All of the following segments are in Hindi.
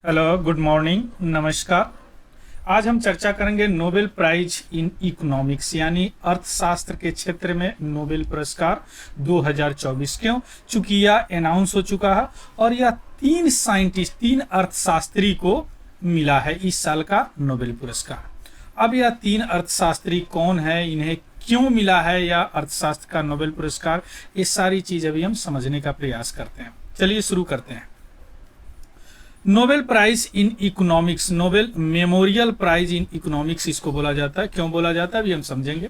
हेलो, गुड मॉर्निंग, नमस्कार। आज हम चर्चा करेंगे नोबेल प्राइज इन इकोनॉमिक्स यानी अर्थशास्त्र के क्षेत्र में नोबेल पुरस्कार 2024 क्यों, चूंकि यह अनाउंस हो चुका है और यह तीन अर्थशास्त्री को मिला है इस साल का नोबेल पुरस्कार। अब यह तीन अर्थशास्त्री कौन है, इन्हें क्यों मिला है या अर्थशास्त्र का नोबेल पुरस्कार, ये सारी चीज अभी हम समझने का प्रयास करते हैं। चलिए शुरू करते हैं। Nobel prize in economics, Nobel memorial prize in economics इसको बोला जाता है। क्यों बोला जाता है अभी हम समझेंगे।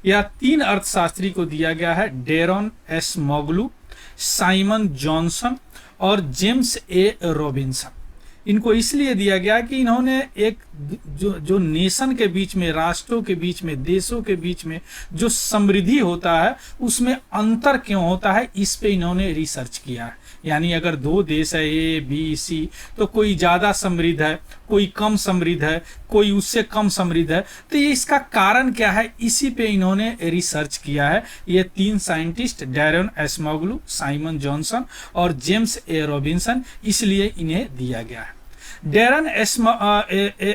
यह तीन अर्थशास्त्री को दिया गया है, डेरन एस मोगलू, साइमन जॉनसन और जेम्स ए रॉबिन्सन। इनको इसलिए दिया गया कि इन्होंने एक जो नेशन के बीच में, राष्ट्रों के बीच में, देशों के बीच में जो समृद्धि होता है उसमें अंतर क्यों होता है, इस पे इन्होंने रिसर्च किया है। यानी अगर दो देश है ए बी सी, तो कोई ज्यादा समृद्ध है, कोई कम समृद्ध है, कोई उससे कम समृद्ध है, तो ये इसका कारण क्या है, इसी पे इन्होंने रिसर्च किया है। ये तीन साइंटिस्ट डेरन एसमोग्लू, साइमन जॉनसन और जेम्स ए रॉबिन्सन, इसलिए इन्हें दिया गया है। डेरन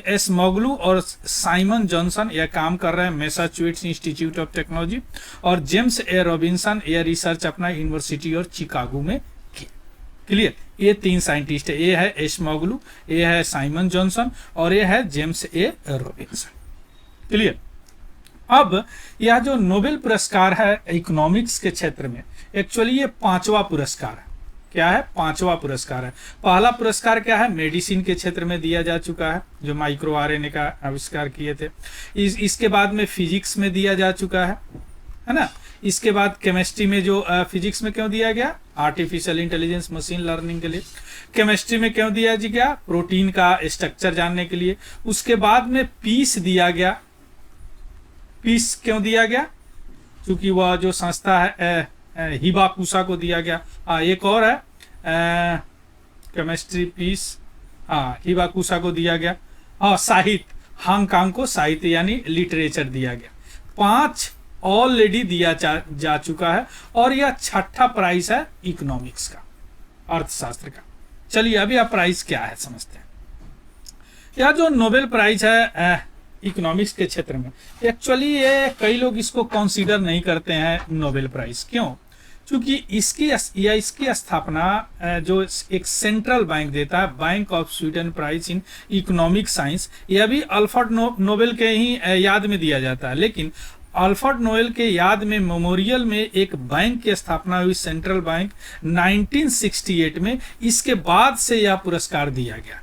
एसमोग्लू और साइमन जॉनसन यह काम कर रहे हैं मैसाचुसेट्स इंस्टीट्यूट ऑफ टेक्नोलॉजी, और जेम्स ए रॉबिन्सन यह रिसर्च अपना यूनिवर्सिटी और चिकागो में किया। क्लियर, ये तीन साइंटिस्ट है, ये है एसमोग्लू, ये है साइमन जॉनसन और ये है जेम्स ए रॉबिन्सन। क्लियर। अब यह जो नोबेल पुरस्कार है इकोनॉमिक्स के क्षेत्र में, एक्चुअली ये पांचवा पुरस्कार है। क्या है? पांचवा पुरस्कार है। पहला पुरस्कार क्या है, मेडिसिन के क्षेत्र में दिया जा चुका है, जो माइक्रो आरएनए का आविष्कार किए थे। इसके बाद में फिजिक्स में दिया जा चुका है ना। इसके बाद केमिस्ट्री में, जो फिजिक्स में क्यों दिया गया, आर्टिफिशियल इंटेलिजेंस, मशीन लर्निंग के लिए। केमिस्ट्री में क्यों दिया गया, प्रोटीन का स्ट्रक्चर जानने के लिए। उसके बाद में पीस दिया गया। पीस क्यों दिया गया, क्योंकि वह जो संस्था है हिबाकुसा को दिया गया। एक और है केमिस्ट्री पीस, हिबाकुसा को दिया गया। साहित्य, हांगकांग को साहित्य यानी लिटरेचर दिया गया। 5 ऑलरेडी दिया जा चुका है और यह छठा प्राइज है इकोनॉमिक्स का, अर्थशास्त्र का। चलिए अभी यह प्राइज क्या है समझते हैं। यह जो नोबेल प्राइज है इकोनॉमिक्स के क्षेत्र में, एक्चुअली ये कई लोग इसको कंसीडर नहीं करते हैं नोबेल प्राइज। क्यों? क्योंकि इसकी स्थापना जो एक सेंट्रल बैंक देता है, bank of Sweden prize in economic science, यह भी अल्फ्रेड नोबेल के ही याद में दिया जाता है। लेकिन अल्फ्रेड नोबेल के याद में मेमोरियल में एक बैंक की स्थापना हुई, सेंट्रल बैंक, 1968 में। इसके बाद से यह पुरस्कार दिया गया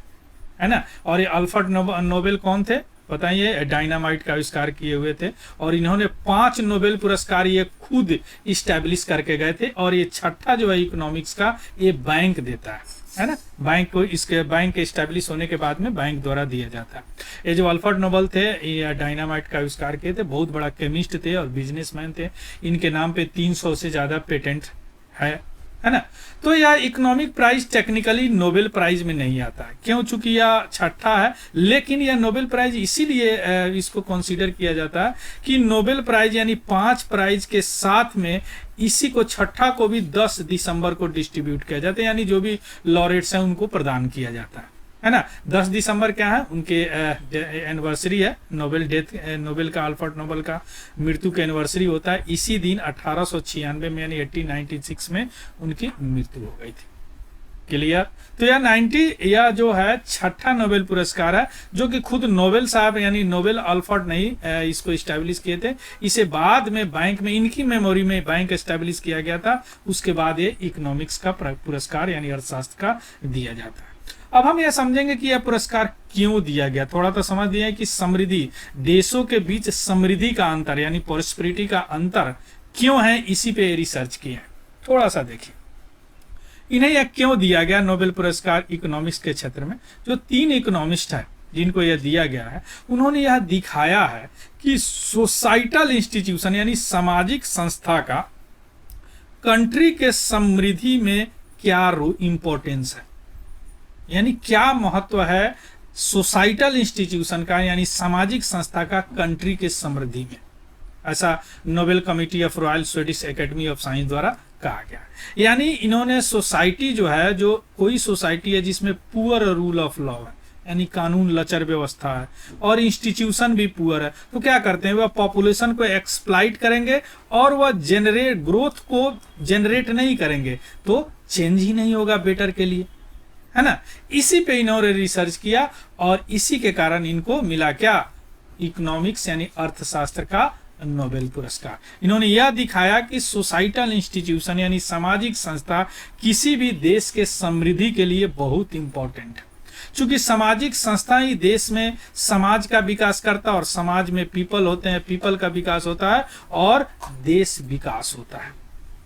है ना। और ये अल्फ्रेड नोबेल कौन थे बताइए? डायनामाइट का आविष्कार किए हुए थे और इन्होंने 5 नोबेल पुरस्कार ये खुद इस्टेब्लिश करके गए थे। और ये छठा जो है इकोनॉमिक्स का, ये बैंक देता है ना। बैंक को, इसके बैंक के इस्टेब्लिश होने के बाद में बैंक द्वारा दिया जाता है। ये जो अल्फ्रेड नोबेल थे, ये डायनामाइट का आविष्कार किए थे, बहुत बड़ा केमिस्ट थे और बिजनेसमैन थे। इनके नाम पे 300 से ज्यादा पेटेंट है ना। तो यह economic prize technically Nobel prize में नहीं आता है। क्यों? चूंकि यह छठा है, लेकिन यह नोबेल प्राइज इसीलिए इसको कंसीडर किया जाता है कि नोबेल प्राइज यानी 5 प्राइज के साथ में इसी को, छठा को भी 10 दिसंबर को डिस्ट्रीब्यूट किया जाता है। यानी जो भी लॉरेट्स हैं उनको प्रदान किया जाता है ना। 10 दिसंबर क्या है, उनके एनिवर्सरी है, नोबेल का, अल्फ्रेड नोबेल का मृत्यु का एनिवर्सरी होता है। इसी दिन 1896 में यानी 1896 में उनकी मृत्यु हो गई थी। क्लियर। तो यह जो है छठा नोबेल पुरस्कार है, जो कि खुद नोबेल साहब यानी नोबेल अल्फ्रेड नहीं इसको इस्टेब्लिश किए थे। इसे बाद में बैंक में, इनकी मेमोरी में बैंक इस्टेब्लिश किया गया था। उसके बाद ये इकोनॉमिक्स का पुरस्कार यानी अर्थशास्त्र का दिया जाता है। अब हम यह समझेंगे कि यह पुरस्कार क्यों दिया गया। थोड़ा तो समझ दिया है कि समृद्धि, देशों के बीच समृद्धि का अंतर यानी प्रॉस्पेरिटी का अंतर क्यों है, इसी पे रिसर्च किया है। थोड़ा सा देखिए इन्हें यह क्यों दिया गया नोबेल पुरस्कार इकोनॉमिक्स के क्षेत्र में। जो 3 इकोनॉमिस्ट है जिनको यह दिया गया है, उन्होंने यह दिखाया है कि सोसाइटल इंस्टीट्यूशन यानी सामाजिक संस्था का कंट्री के समृद्धि में क्या इंपॉर्टेंस है, यानी क्या महत्व है सोसाइटल इंस्टीट्यूशन का यानी सामाजिक संस्था का कंट्री के समृद्धि में। ऐसा Nobel committee of royal Swedish academy of science द्वारा कहा गया। यानी इन्होंने सोसाइटी जो है, जो कोई सोसाइटी है जिसमें पुअर रूल ऑफ लॉ है, यानी कानून लचर व्यवस्था है, और इंस्टीट्यूशन भी पुअर है, तो क्या करते हैं, वह पॉपुलेशन को एक्सप्लॉइट करेंगे और वह ग्रोथ को जनरेट नहीं करेंगे, तो चेंज ही नहीं होगा बेटर के लिए, है ना। इसी पे इन्होंने रिसर्च किया और इसी के कारण इनको मिला क्या, इकोनॉमिक्स यानी अर्थशास्त्र का नोबेल पुरस्कार। इन्होंने यह दिखाया कि सोसाइटल इंस्टीट्यूशन यानी सामाजिक संस्था किसी भी देश के समृद्धि के लिए बहुत इंपॉर्टेंट है, क्योंकि सामाजिक संस्था ही देश में समाज का विकास करता है, और समाज में पीपल होते हैं, पीपल का विकास होता है और देश विकास होता है।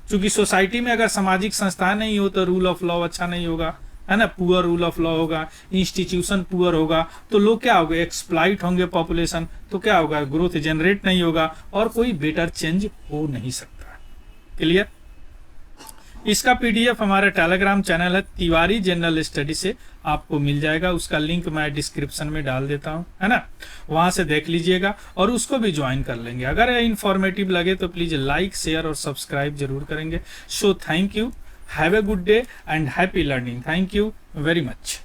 क्योंकि सोसाइटी में अगर सामाजिक संस्थाएं नहीं हो तो रूल ऑफ लॉ अच्छा नहीं होगा, है ना, पुअर रूल ऑफ लॉ होगा, इंस्टीट्यूशन पुअर होगा, तो लोग क्या होगा, एक्सप्लॉइट होंगे पॉपुलेशन, तो क्या होगा, ग्रोथ जनरेट नहीं होगा और कोई बेटर चेंज हो नहीं सकता। क्लियर। इसका पीडीएफ हमारे टेलीग्राम चैनल है तिवारी जनरल स्टडी से आपको मिल जाएगा, उसका लिंक मैं डिस्क्रिप्शन में डाल देता हूं, है ना, वहां से देख लीजिएगा और उसको भी ज्वाइन कर लेंगे। अगर ये इन्फॉर्मेटिव लगे तो प्लीज लाइक, शेयर और सब्सक्राइब जरूर करेंगे। So thank you, have a good day and happy learning. Thank you very much.